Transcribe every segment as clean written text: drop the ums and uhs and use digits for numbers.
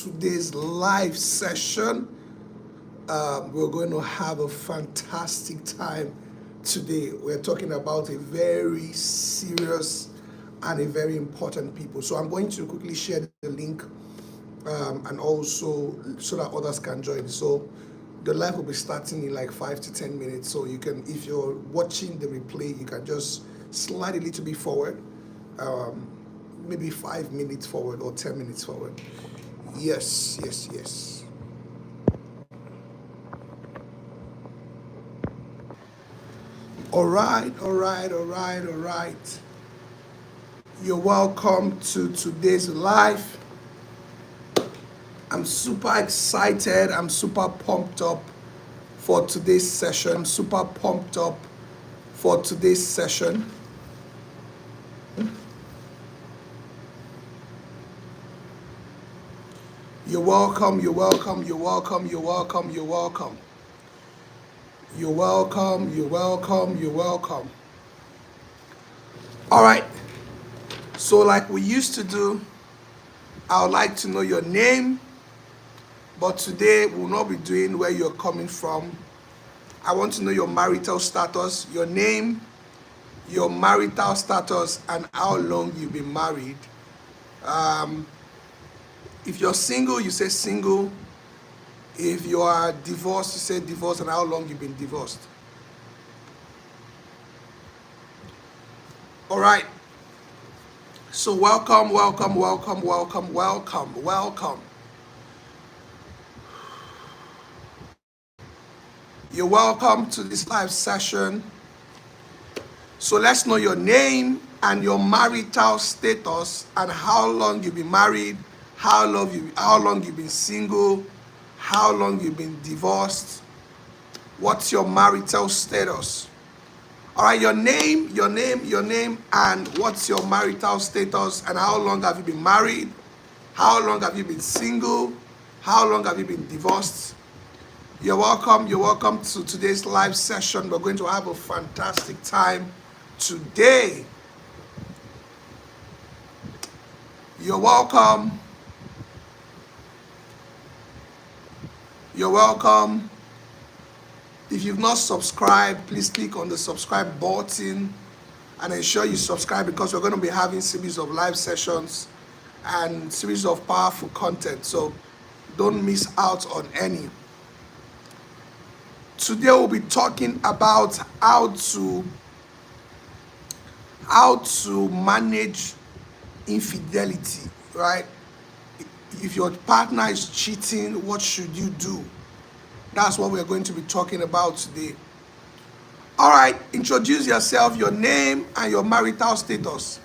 today's live session. We're going to have a fantastic time today. We're talking about a very serious and a very important people. So I'm going to quickly share the link and also so that others can join. So the live will be starting in like 5 to 10 minutes. So you can, if you're watching the replay, you can just slide a little bit forward, maybe 5 minutes forward or 10 minutes forward. Yes. All right. You're welcome to today's live. I'm super excited. I'm super pumped up for today's session. You're welcome. All right. So like we used to do, I would like to know your name, but today we'll not be doing where you're coming from. I want to know your marital status, your name, your marital status, and how long you've been married. If you're single, you say single. If you are divorced, you say divorced, and how long you've been divorced. All right. So welcome. You're welcome to this live session. So let's know your name and your marital status and how long you've been married, how long you've been single, how long you've been divorced. What's your marital status? All right, your name, and what's your marital status and how long have you been married? How long have you been single? How long have you been divorced? You're welcome to today's live session. We're going to have a fantastic time today. You're welcome. If you've not subscribed, please click on the subscribe button and ensure you subscribe, because we're going to be having series of live sessions and series of powerful content. So don't miss out on any. Today we'll be talking about how to manage infidelity, right? If your partner is cheating, what should you do? That's what we're going to be talking about today. All right, introduce yourself, your name and your marital status.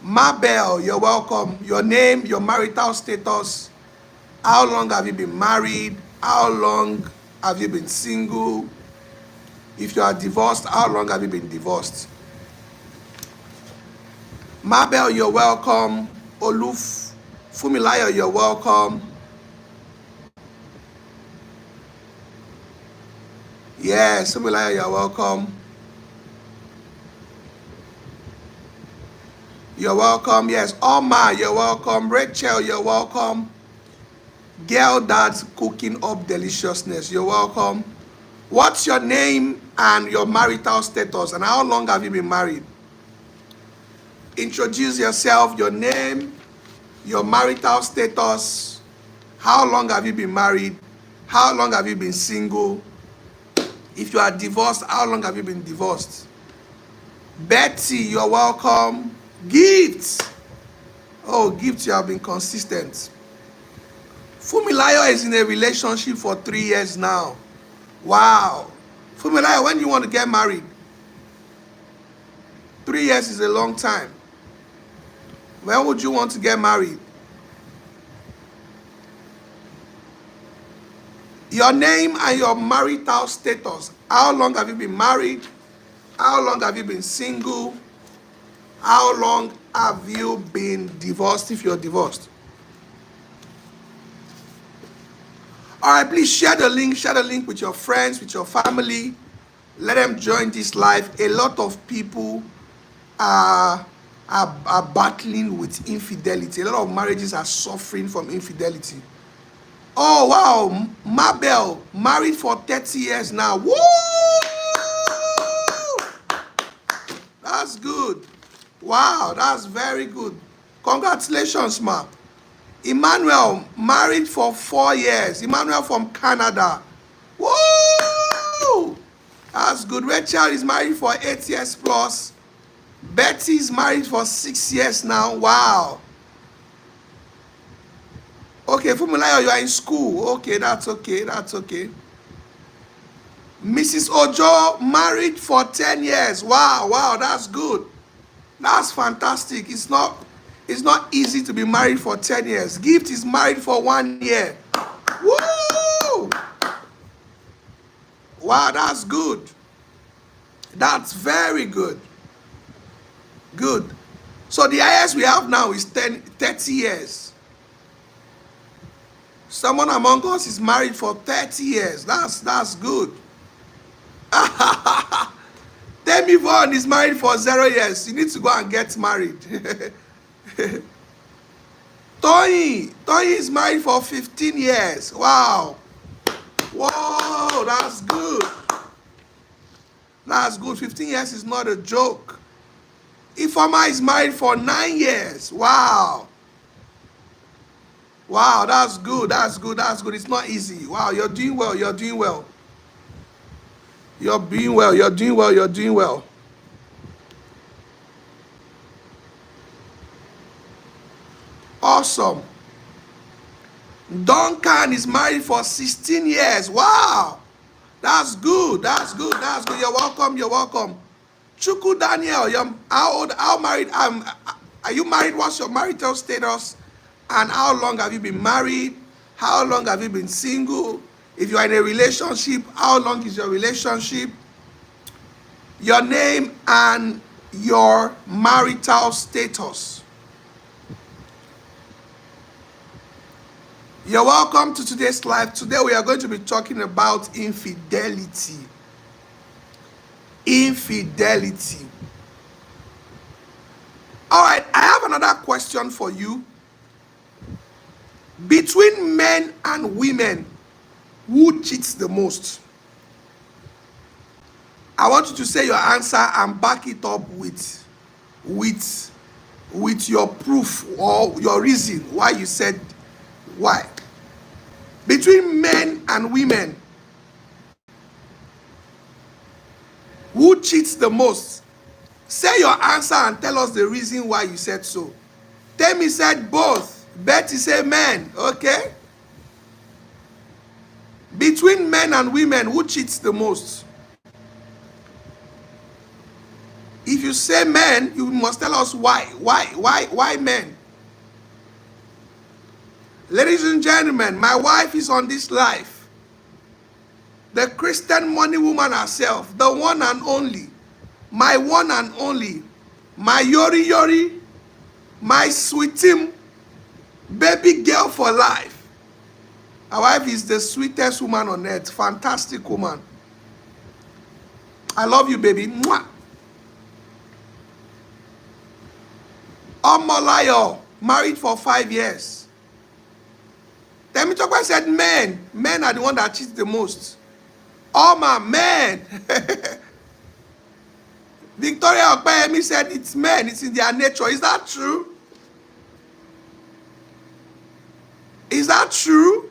Mabel, you're welcome. Your name, your marital status. How long have you been married? How long have you been single? If you are divorced, how long have you been divorced? Mabel, you're welcome. Oluf Fumilayo, you're welcome. Yes, Fumilayo, you're welcome. You're welcome. Yes, Oma, you're welcome. Rachel, you're welcome. Girl that's cooking up deliciousness, you're welcome. What's your name and your marital status and how long have you been married? Introduce yourself, your name, your marital status, how long have you been married, how long have you been single? If you are divorced, how long have you been divorced? Betty, you're welcome. Gifts. Oh, Gifts, you have been consistent. Fumilayo is in a relationship for 3 years now. Wow. Fumilayo, when do you want to get married? 3 years is a long time. When would you want to get married? Your name and your marital status. How long have you been married? How long have you been single? How long have you been divorced if you're divorced? All right, please share the link with your friends, with your family. Let them join this live. A lot of people are are battling with infidelity. A lot of marriages are suffering from infidelity. Oh, wow. Mabel, married for 30 years now. Woo! That's good. Wow, that's very good. Congratulations, ma. Emmanuel, married for 4 years. Emmanuel from Canada. Woo! That's good. Rachel is married for 8 years plus. Betty is married for 6 years now. Wow. Okay, Fumilayo, you are in school. Okay, that's okay. That's okay. Mrs. Ojo, married for 10 years. Wow, wow, that's good. That's fantastic. It's not easy to be married for 10 years. Gift is married for 1 year. Woo! Wow, that's good. That's very good. Good. So the highest we have now is 30 years. Someone among us is married for 30 years. That's good. Tammy Vaughn is married for 0 years. You need to go and get married. Tony is married for 15 years. Wow. Whoa, that's good. That's good. 15 years is not a joke. Ifeoma is married for 9 years. Wow. Wow, that's good. That's good. That's good. It's not easy. Wow, you're doing well. You're doing well. You're doing well. You're doing well. You're doing well. Awesome. Duncan is married for 16 years. Wow. That's good. That's good. That's good. You're welcome. You're welcome. Chuku Daniel, how married are you married? What's your marital status? And how long have you been married? How long have you been single? If you are in a relationship, how long is your relationship? Your name and your marital status. You're welcome to today's live. Today we are going to be talking about infidelity. Infidelity. All right, I have another question for you. Between men and women, who cheats the most? I want you to say your answer and back it up with your proof or your reason why you said why. Between men and women, who cheats the most? Say your answer and tell us the reason why you said so. Tammy said both. Betty said men. Okay? Between men and women, who cheats the most? If you say men, you must tell us why. Why men? Ladies and gentlemen, my wife is on this life. The Christian money woman herself, the one and only, my one and only, my Youre, my sweetie, baby girl for life. My wife is the sweetest woman on earth, fantastic woman. I love you, baby. Mwah. Omolayo, married for 5 years. Tammy Chokwe said men. Men are the one that cheat the most. Oma, men. Victoria Okpeyemi said it's men. It's in their nature. Is that true? Is that true?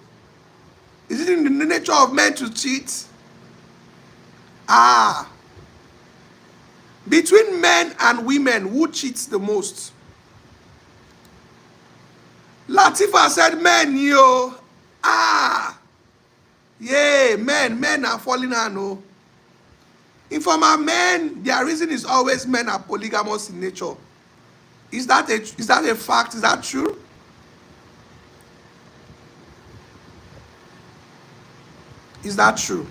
Is it in the nature of men to cheat? Ah. Between men and women, who cheats the most? Latifa said men, yo. Ah. Yeah, men are falling out, no. Informal men, their reason is always men are polygamous in nature. Is that a fact? Is that true? Is that true?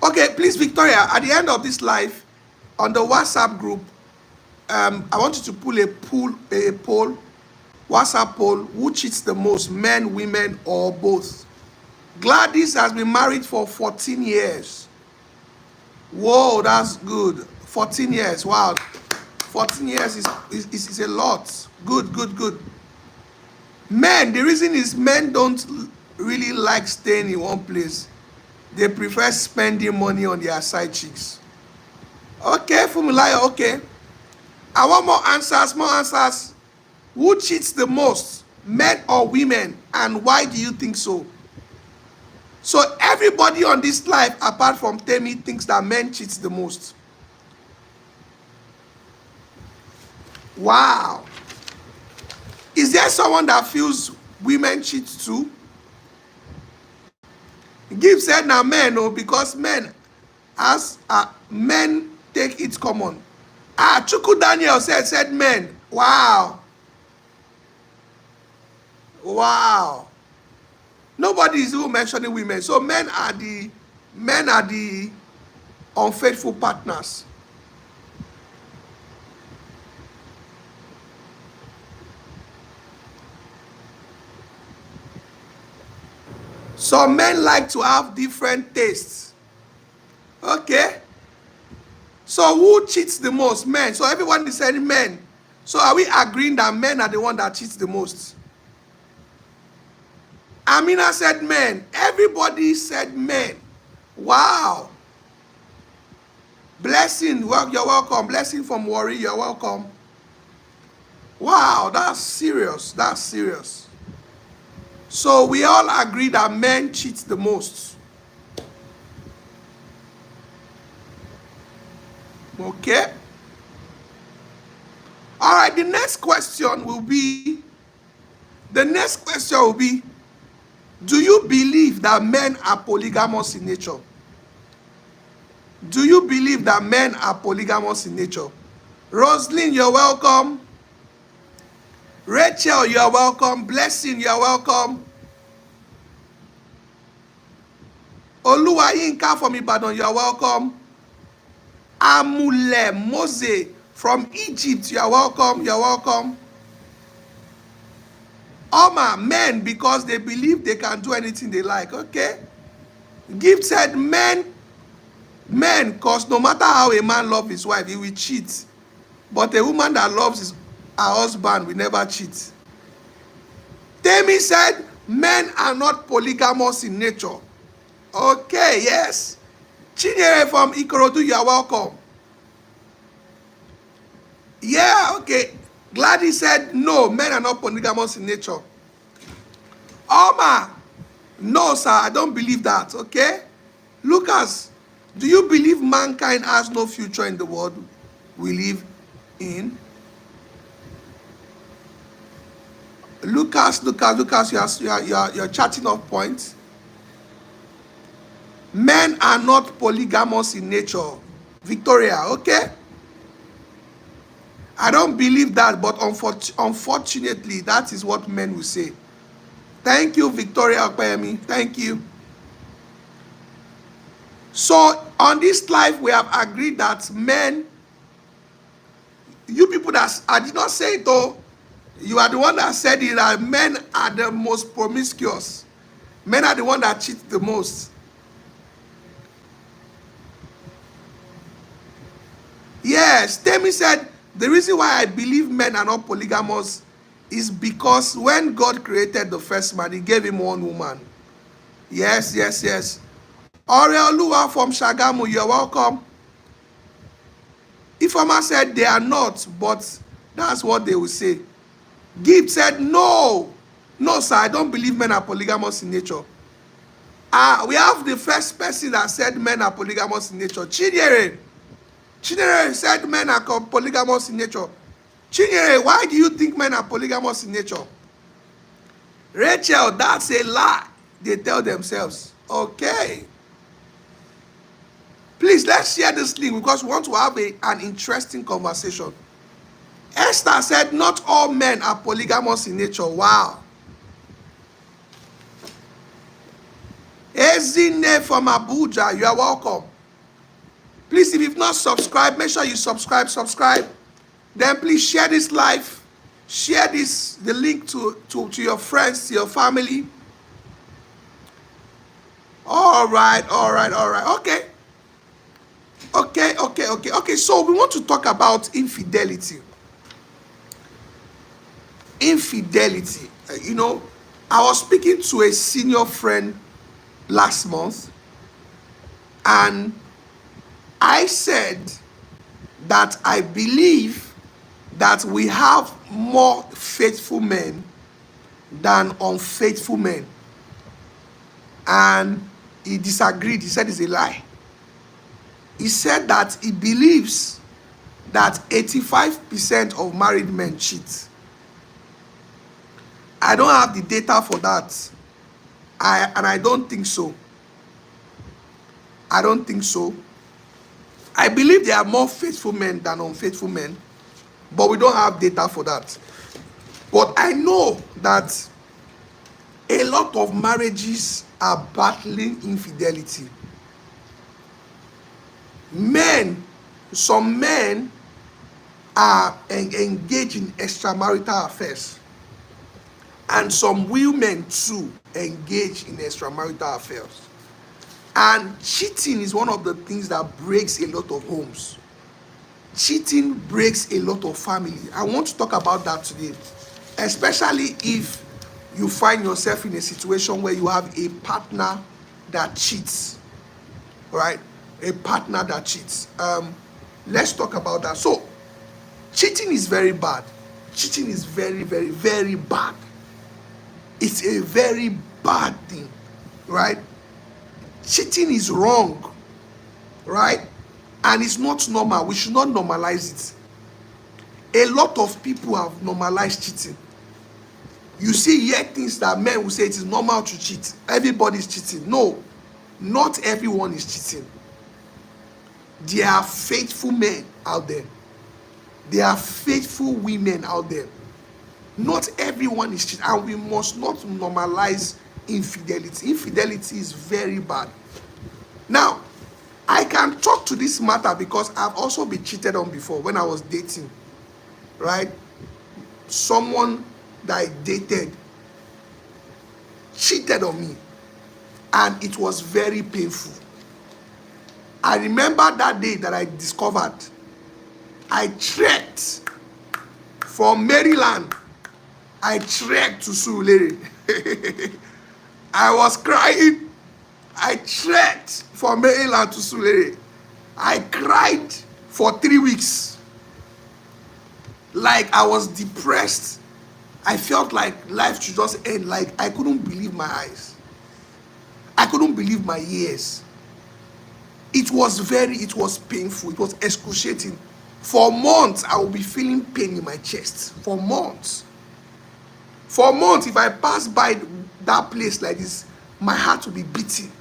Okay, please, Victoria, at the end of this live, on the WhatsApp group, I want you to pull a poll, WhatsApp poll, who cheats the most, men, women, or both? Gladys has been married for 14 years. Whoa, that's good. 14 years. Wow. 14 years is a lot. Good, good, good. Men, the reason is men don't really like staying in one place. They prefer spending money on their side chicks. Okay, Fumilayo, okay. I want more answers, more answers. Who cheats the most, men or women, and why do you think so? So everybody on this life, apart from Tammy, thinks that men cheat the most. Wow. Is there someone that feels women cheat too? Give said now men, no, because men, as men take it common. Chuku Daniel said men. Wow. Wow. Nobody is even mentioning women. So men are the unfaithful partners. Some men like to have different tastes. Okay. So who cheats the most? Men. So everyone is saying men. So are we agreeing that men are the one that cheats the most? Amina said men. Everybody said men. Wow. Blessing. Well, you're welcome. Blessing from Youre. You're welcome. Wow, that's serious. That's serious. So we all agree that men cheat the most. Okay. All right, the next question will be, do you believe that men are polygamous in nature? Do you believe that men are polygamous in nature? Roslyn, you're welcome. Rachel, you're welcome. Blessing, you're welcome. Oluwayinka from Ibadan, you're welcome. Amule Mose from Egypt, you're welcome. You're welcome. Oma, men, because they believe they can do anything they like. Okay. Gift said men, because no matter how a man loves his wife, he will cheat. But a woman that loves her husband will never cheat. Tammy said men are not polygamous in nature. Okay, yes. Chinyere from Ikorodu, you are welcome. Yeah, okay. Gladys said no, men are not polygamous in nature. Oma, no, sir, I don't believe that. Okay. Lucas, do you believe mankind has no future in the world we live in? Lucas, you're chatting off points. Men are not polygamous in nature. Victoria, okay? I don't believe that, but unfortunately, that is what men will say. Thank you, Victoria Okpeyemi. Thank you. So, on this life, we have agreed that men, you people that, I did not say it though, you are the one that said it, that men are the most promiscuous. Men are the one that cheat the most. Yes, Tammy said, the reason why I believe men are not polygamous is because when God created the first man, he gave him one woman. Yes, yes, yes. Oreoluwa from Shagamu, you're welcome. Ifama said they are not, but that's what they will say. Gift said no. No, sir, I don't believe men are polygamous in nature. We have the first person that said men are polygamous in nature. Chinyere said men are polygamous in nature. Chinyere, why do you think men are polygamous in nature? Rachel, that's a lie. They tell themselves. Okay. Please, let's share this link because we want to have an interesting conversation. Esther said not all men are polygamous in nature. Wow. Ezine from Abuja, you are welcome. Please, if you've not subscribed, make sure you subscribe. Then please share this live. Share the link to your friends, to your family. All right. Okay. Okay. So we want to talk about infidelity. Infidelity. I was speaking to a senior friend last month, and I said that I believe that we have more faithful men than unfaithful men. And he disagreed. He said it's a lie. He said that he believes that 85% of married men cheat. I don't have the data for that. I don't think so. I don't think so. I believe there are more faithful men than unfaithful men, but we don't have data for that. But I know that a lot of marriages are battling infidelity. Some men are engaged in extramarital affairs, and some women too engage in extramarital affairs. And cheating is one of the things that breaks a lot of homes. Cheating breaks a lot of family. I want to talk about that today, especially if you find yourself in a situation where you have a partner that cheats, right? A partner that cheats. Let's talk about that. So, cheating is very bad. Cheating is very, very, very bad. It's a very bad thing, right? Cheating is wrong, right? And it's not normal. We should not normalize it. A lot of people have normalized cheating. You see here things that men will say it is normal to cheat. Everybody is cheating. No, not everyone is cheating. There are faithful men out there. There are faithful women out there. Not everyone is cheating, and we must not normalize infidelity. Infidelity is very bad. Now, I can talk to this matter because I've also been cheated on before when I was dating, right? Someone that I dated cheated on me, and it was very painful. I remember that day that I discovered. I trekked from Maryland. I trekked to Surulere. I was crying. I trekked from Maryland to Surulere. I cried for 3 weeks. Like I was depressed. I felt like life should just end. Like I couldn't believe my eyes. I couldn't believe my ears. It was painful. It was excruciating. For months, I will be feeling pain in my chest. For months. For months, if I pass by that place like this, my heart will be beating.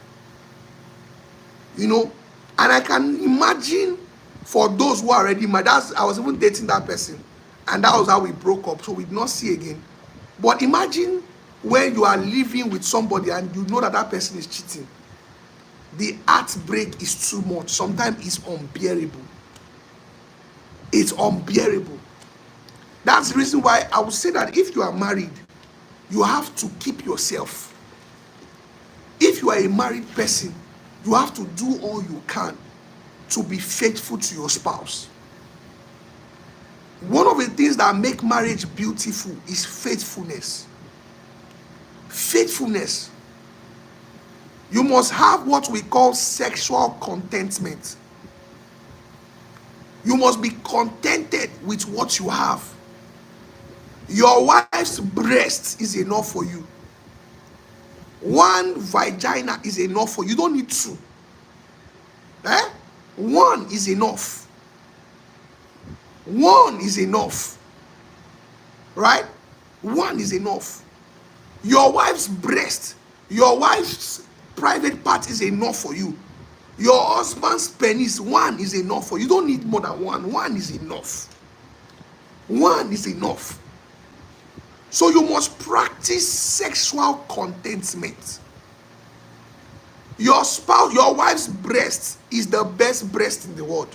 And I can imagine for those who are already married. I was even dating that person, and that was how we broke up, so we did not see again. But imagine when you are living with somebody and you know that that person is cheating. The heartbreak is too much. Sometimes it's unbearable. It's unbearable. That's the reason why I would say that if you are married, you have to keep yourself. If you are a married person, you have to do all you can to be faithful to your spouse. One of the things that make marriage beautiful is faithfulness. Faithfulness. You must have what we call sexual contentment. You must be contented with what you have. Your wife's breast is enough for you. One vagina is enough for you. You don't need two. One is enough. One is enough. Right? One is enough. Your wife's breast, your wife's private part is enough for you. Your husband's penis, one is enough for you. You don't need more than one. One is enough. One is enough. So you must practice sexual contentment. Your spouse, your wife's breast is the best breast in the world.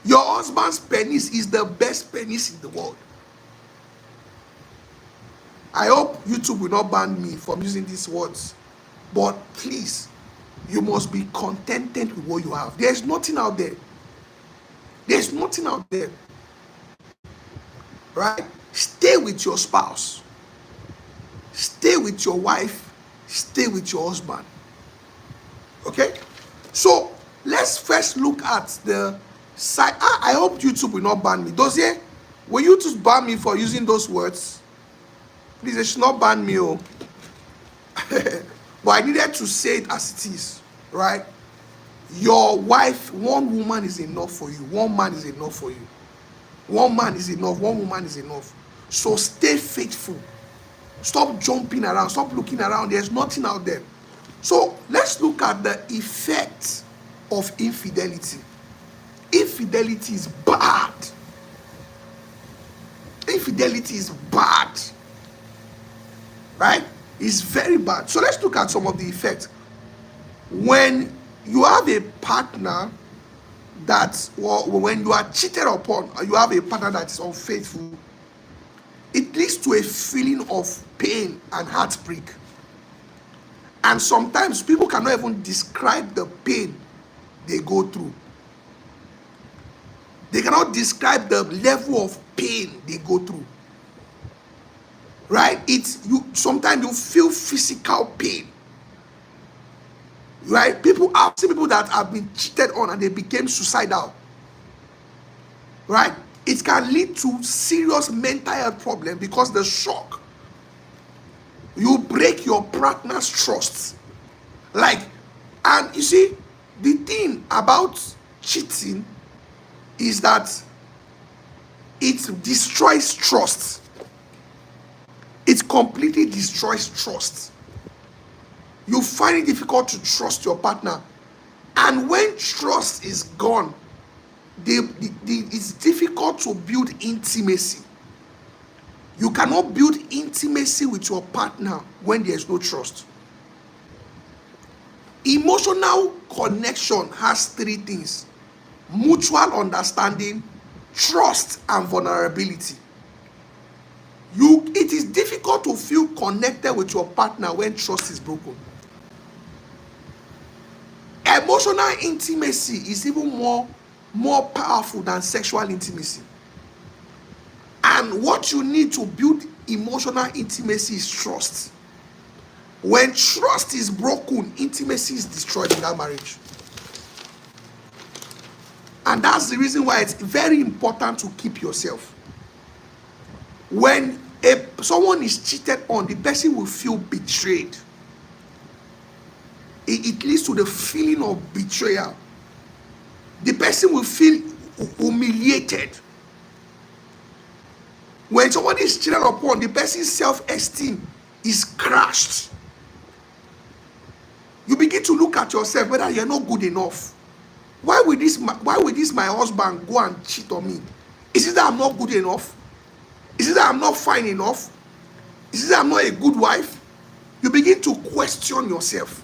Your husband's penis is the best penis in the world. I hope YouTube will not ban me from using these words. But please, You must be contented with what you have. There's nothing out there. There's nothing out there. Right? Stay with your spouse. Stay with your wife. Stay with your husband. Okay? So, let's first look at the side. I hope YouTube will not ban me. Does it? Will YouTube ban me for using those words? Please, they should not ban me. Oh. But I needed to say it as it is. Right? Your wife, one woman is enough for you. One man is enough for you. One man is enough. One woman is enough. So stay faithful. Stop jumping around. Stop looking around. There's nothing out there. So let's look at the effect of infidelity. Infidelity is bad. Infidelity is bad. Right? It's very bad. So let's look at some of the effects. When you have a partner that, well, when you are cheated upon, or you have a partner that is unfaithful, it leads to a feeling of pain and heartbreak. And sometimes people cannot even describe the pain they go through. They cannot describe the level of pain they go through. Right? Sometimes you feel physical pain. Right? I've seen people that have been cheated on and they became suicidal. Right? It can lead to serious mental health problems because the shock. You break your partner's trust. And you see, the thing about cheating is that it destroys trust. It completely destroys trust. You find it difficult to trust your partner. And when trust is gone, it's difficult to build intimacy. You cannot build intimacy with your partner when there's no trust. Emotional connection has three things: mutual understanding, trust, and vulnerability. It is difficult to feel connected with your partner when trust is broken. Emotional intimacy is even more powerful than sexual intimacy. And what you need to build emotional intimacy is trust. When trust is broken, intimacy is destroyed in that marriage. And that's the reason why it's very important to keep yourself. When someone is cheated on, the person will feel betrayed. It leads to the feeling of betrayal. The person will feel humiliated. When somebody is cheated upon, the person's self-esteem is crushed. You begin to look at yourself whether you're not good enough. Why will this my husband go and cheat on me? Is it that I'm not good enough? Is it that I'm not fine enough? Is it that I'm not a good wife? You begin to question yourself.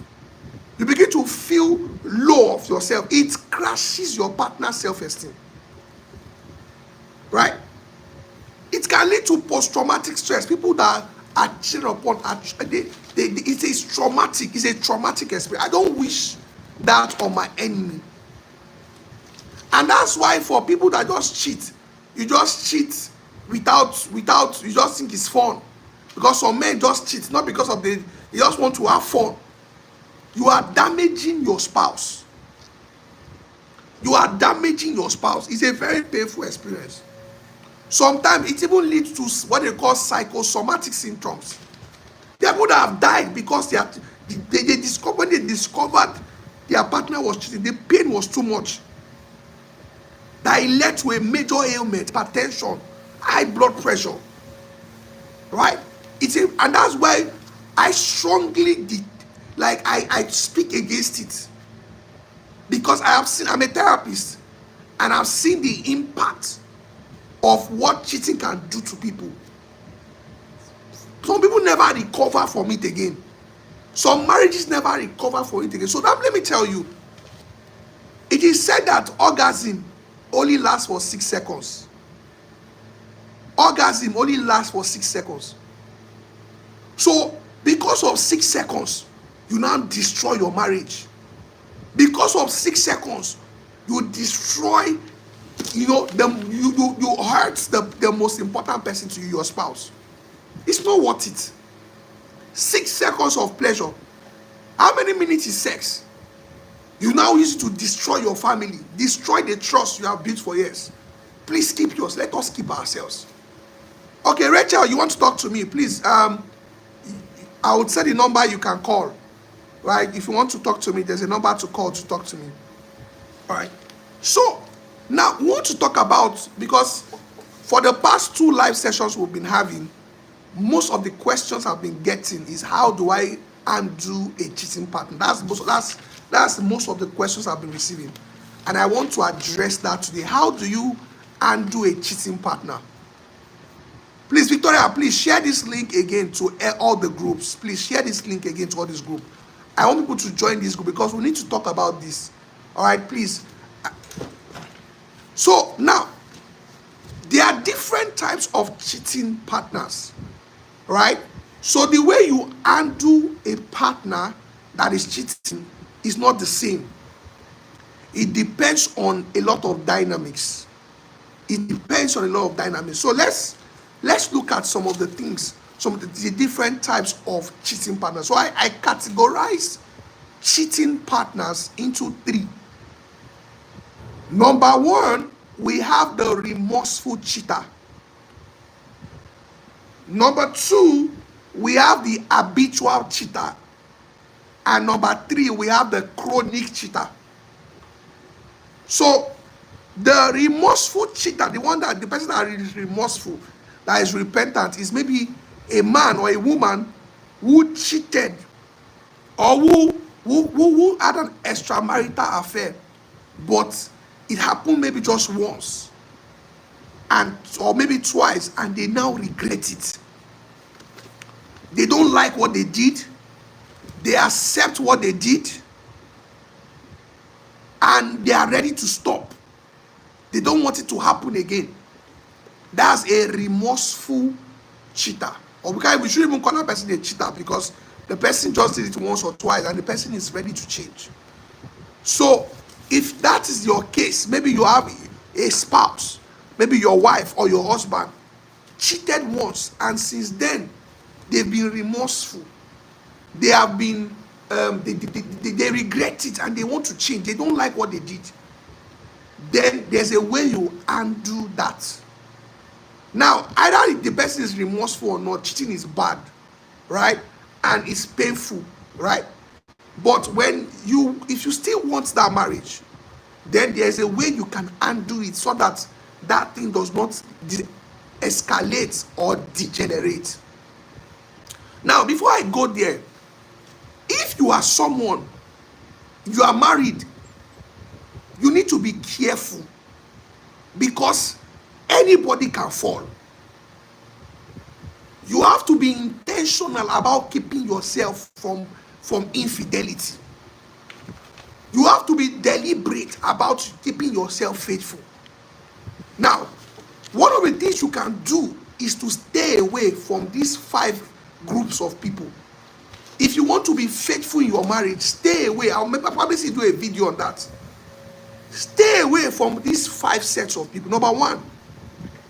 You begin to feel low of yourself. It crashes your partner's self-esteem. Right? It can lead to post-traumatic stress. People that are cheated upon, it's traumatic. It's a traumatic experience. I don't wish that on my enemy. And that's why for people that just cheat, you just cheat without you just think it's fun. Because some men just cheat, not because of they just want to have fun. You are damaging your spouse. You are damaging your spouse. It's a very painful experience. Sometimes it even leads to what they call psychosomatic symptoms. There are people that have died because when they discovered their partner was cheating, the pain was too much. That it led to a major ailment, hypertension, high blood pressure. Right? And that's why I strongly I speak against it. Because I'm a therapist, and I've seen the impact of what cheating can do to people. Some people never recover from it again. Some marriages never recover from it again. So let me tell you, it is said that orgasm only lasts for 6 seconds. Orgasm only lasts for 6 seconds. So because of 6 seconds, you now destroy your marriage. Because of 6 seconds, you destroy, you hurt the most important person to you, your spouse. It's not worth it. 6 seconds of pleasure. How many minutes is sex? You now use it to destroy your family, destroy the trust you have built for years. Please keep yours. Let us keep ourselves. Okay, Rachel, you want to talk to me? Please, I would say the number you can call. Right? If you want to talk to me, there's a number to call to talk to me. All right. So, now we want to talk about, because for the past 2 live sessions we've been having, most of the questions I've been getting is, how do I undo a cheating partner? That's most of the questions I've been receiving. And I want to address that today. How do you undo a cheating partner? Please, Victoria, please share this link again to all the groups. Please share this link again to all this group. I want people to join this group because we need to talk about this. All right, please. So now, there are different types of cheating partners, right? So the way you undo a partner that is cheating is not the same. It depends on a lot of dynamics. So let's look at some of the things, some of the different types of cheating partners. So I categorize cheating partners into 3. Number 1, we have the remorseful cheater. Number 2, we have the habitual cheater. And number 3, we have the chronic cheater. So the remorseful cheater, the person that is remorseful, that is repentant, is maybe a man or a woman who cheated, or who had an extramarital affair, but it happened maybe just once, or maybe twice, and they now regret it. They don't like what they did. They accept what they did, and they are ready to stop. They don't want it to happen again. That's a remorseful cheater. Or we shouldn't even call that person a cheater, because the person just did it once or twice and the person is ready to change. So if that is your case, maybe you have a spouse, maybe your wife or your husband cheated once, and since then they've been remorseful. They have been they regret it and they want to change. They don't like what they did. Then there's a way you undo that. Now, either the person is remorseful or not, cheating is bad, right? And it's painful, right? But if you still want that marriage, then there's a way you can undo it so that that thing does not escalate or degenerate. Now, before I go there, if you are someone, you are married, you need to be careful, because anybody can fall. You have to be intentional about keeping yourself from infidelity. You have to be deliberate about keeping yourself faithful. Now, one of the things you can do is to stay away from these 5 groups of people. If you want to be faithful in your marriage, stay away. I'll probably do a video on that. Stay away from these 5 sets of people. Number 1,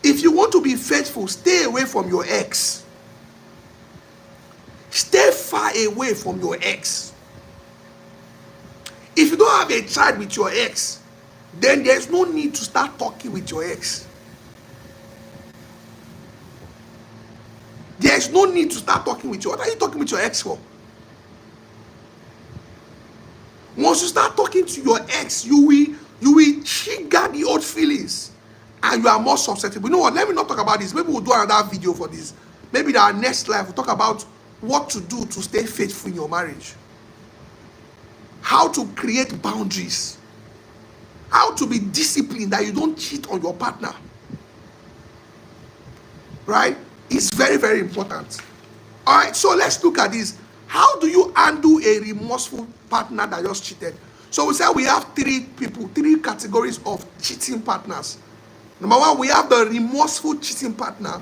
if you want to be faithful, stay away from your ex. Stay far away from your ex. If you don't have a child with your ex, then there's no need to start talking with your ex. There's no need to start talking with you. What are you talking with your ex for? Once you start talking to your ex, you will trigger the old feelings, and you are more susceptible. You know what? Let me not talk about this. Maybe we'll do another video for this. Maybe in our next live, we'll talk about what to do to stay faithful in your marriage. How to create boundaries. How to be disciplined that you don't cheat on your partner. Right? It's very, very important. All right, so let's look at this. How do you undo a remorseful partner that just cheated? So we said we have 3 categories of cheating partners. Number 1, we have the remorseful cheating partner.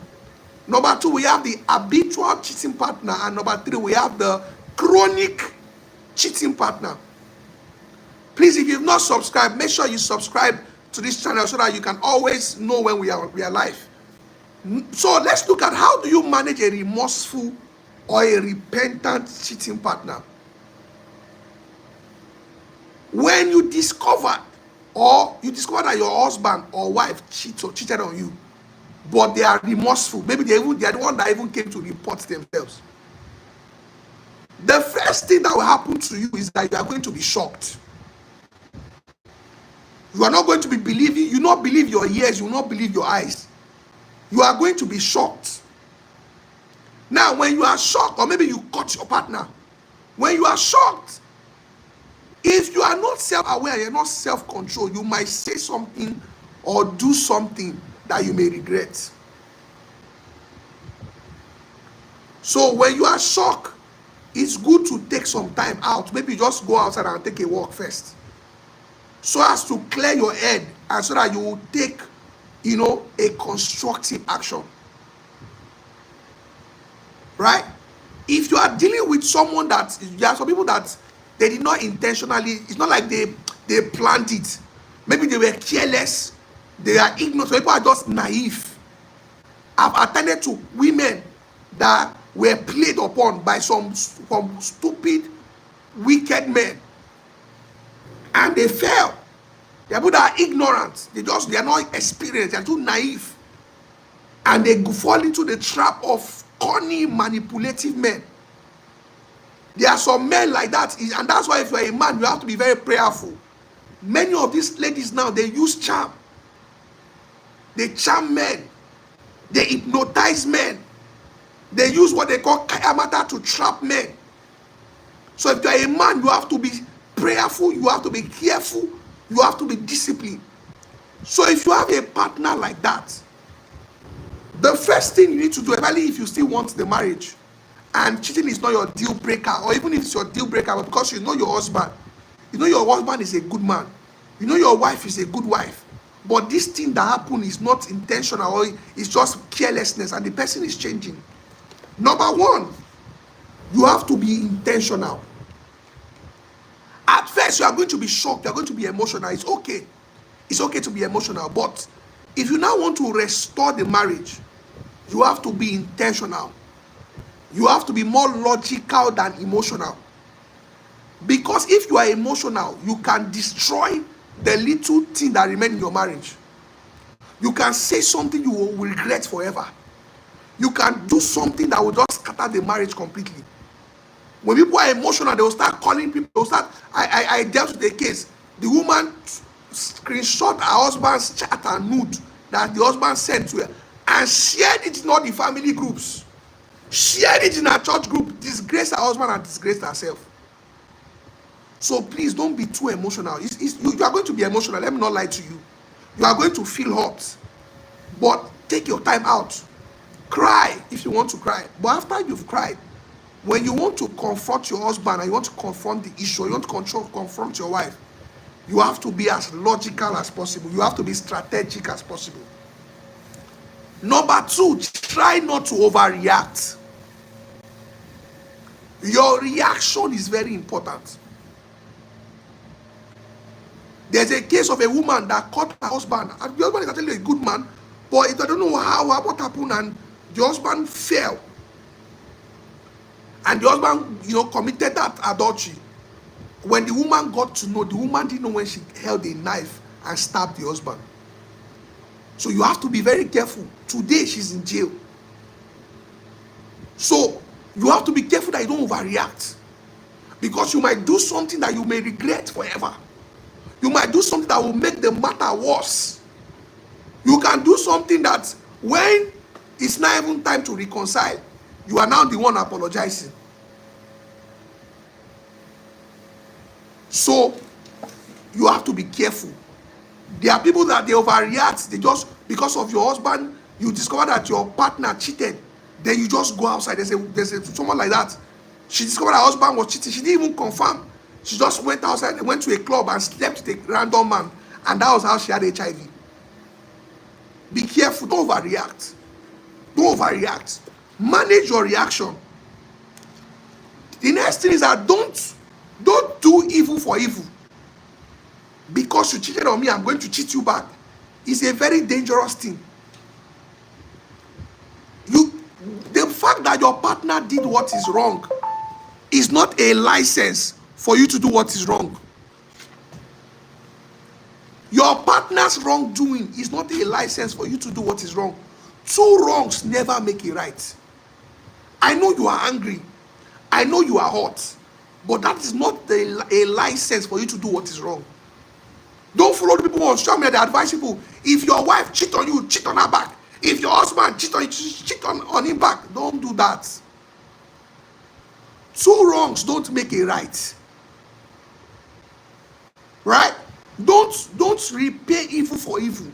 Number 2, we have the habitual cheating partner. And number 3, we have the chronic cheating partner. Please, if you've not subscribed, make sure you subscribe to this channel so that you can always know when we are live. So let's look at how do you manage a remorseful or a repentant cheating partner. When you discover that your husband or wife cheated on you, but they are remorseful, maybe they are the one that even came to report themselves. The first thing that will happen to you is that you are going to be shocked. You are not going to be believing, you will not believe your ears, you will not believe your eyes. You are going to be shocked. Now, when you are shocked, or maybe you caught your partner, when you are shocked, if you are not self-aware, you're not self-controlled, you might say something or do something that you may regret. So when you are shocked, it's good to take some time out. Maybe just go outside and take a walk first, so as to clear your head and so that you will take, a constructive action. Right? If you are dealing with someone there are some people that they did not intentionally, it's not like they planned it. Maybe they were careless, they are ignorant, some people are just naive. I've attended to women that were played upon by some stupid, wicked men, and they fell. The people that are ignorant, they are not experienced, they are too naive, and they fall into the trap of cunning, manipulative men. There are some men like that, and that's why if you are a man, you have to be very prayerful. Many of these ladies now, they use charm. They charm men. They hypnotize men. They use what they call kayamata to trap men. So if you are a man, you have to be prayerful, you have to be careful, you have to be disciplined. So if you have a partner like that, the first thing you need to do, especially if you still want the marriage, and cheating is not your deal breaker, or even if it's your deal breaker, but because you know your husband is a good man, you know your wife is a good wife, but this thing that happened is not intentional, or it's just carelessness, and the person is changing. Number one, you have to be intentional. At first, you are going to be shocked, you are going to be emotional. It's okay. It's okay to be emotional, but if you now want to restore the marriage, you have to be intentional. You have to be more logical than emotional. Because if you are emotional, you can destroy the little thing that remains in your marriage. You can say something you will regret forever. You can do something that will just scatter the marriage completely. When people are emotional, they will start calling people. They will start. I dealt with a case. The woman screenshot her husband's chat and nude that the husband sent to her and shared it in all the family groups. Shared it in her church group. Disgraced her husband and disgraced herself. So please don't be too emotional. You are going to be emotional. Let me not lie to you. You are going to feel hot. But take your time out. Cry if you want to cry. But after you've cried, when you want to confront your husband and you want to confront the issue, you want to confront your wife, you have to be as logical as possible. You have to be strategic as possible. Number two, try not to overreact. Your reaction is very important. There's a case of a woman that caught her husband. And the husband is actually a good man, but I don't know what happened, and the husband fell. And the husband, committed that adultery. When the woman got to know, the woman didn't know when she held a knife and stabbed the husband. So you have to be very careful. Today she's in jail. So you have to be careful that you don't overreact. Because you might do something that you may regret forever. You might do something that will make the matter worse. You can do something that when it's not even time to reconcile, you are now the one apologizing. So you have to be careful. There are people that they overreact. They just, because of your husband, you discover that your partner cheated. Then you just go outside. There's someone like that. She discovered her husband was cheating. She didn't even confirm. She just went outside, went to a club and slept with a random man. And that was how she had HIV. Be careful. Don't overreact. Don't overreact. Manage your reaction. The next thing is that don't do evil for evil. Because you cheated on me, I'm going to cheat you back. It's a very dangerous thing. The fact that your partner did what is wrong is not a license for you to do what is wrong. Your partner's wrongdoing is not a license for you to do what is wrong. Two wrongs never make it right. I know you are angry. I know you are hot. But that is not a license for you to do what is wrong. Don't follow the people on social media that advise people. If your wife cheat on you, cheat on her back. If your husband cheat on you, cheat on him back. Don't do that. Two wrongs don't make it right. Right? Don't repay evil for evil.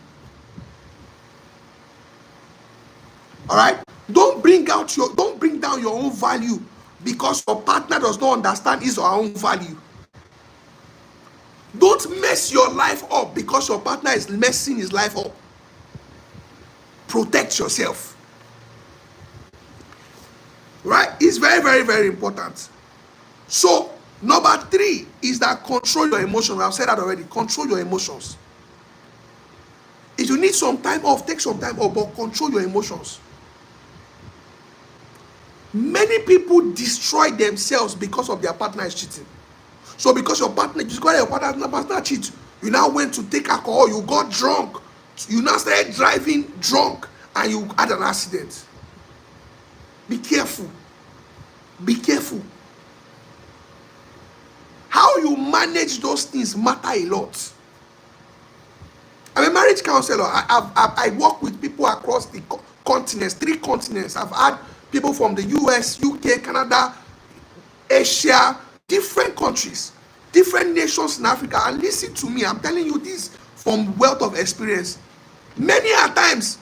All right? Don't bring down your own value because your partner does not understand his or her own value. Don't mess your life up because your partner is messing his life up. Protect yourself. Right? It's very, very, very important. So, number 3 is that control your emotions. I've said that already. Control your emotions. If you need some time off, take some time off, but control your emotions. Many people destroy themselves because of their partner is cheating. So because your partner cheat, you now went to take alcohol, you got drunk, you now started driving drunk, and you had an accident. Be careful. Be careful. How you manage those things matter a lot. I'm a marriage counselor. I work with people across the continents, 3 continents. I've had people from the US, UK, Canada, Asia, different countries, different nations in Africa. And listen to me, I'm telling you this from wealth of experience. Many a times,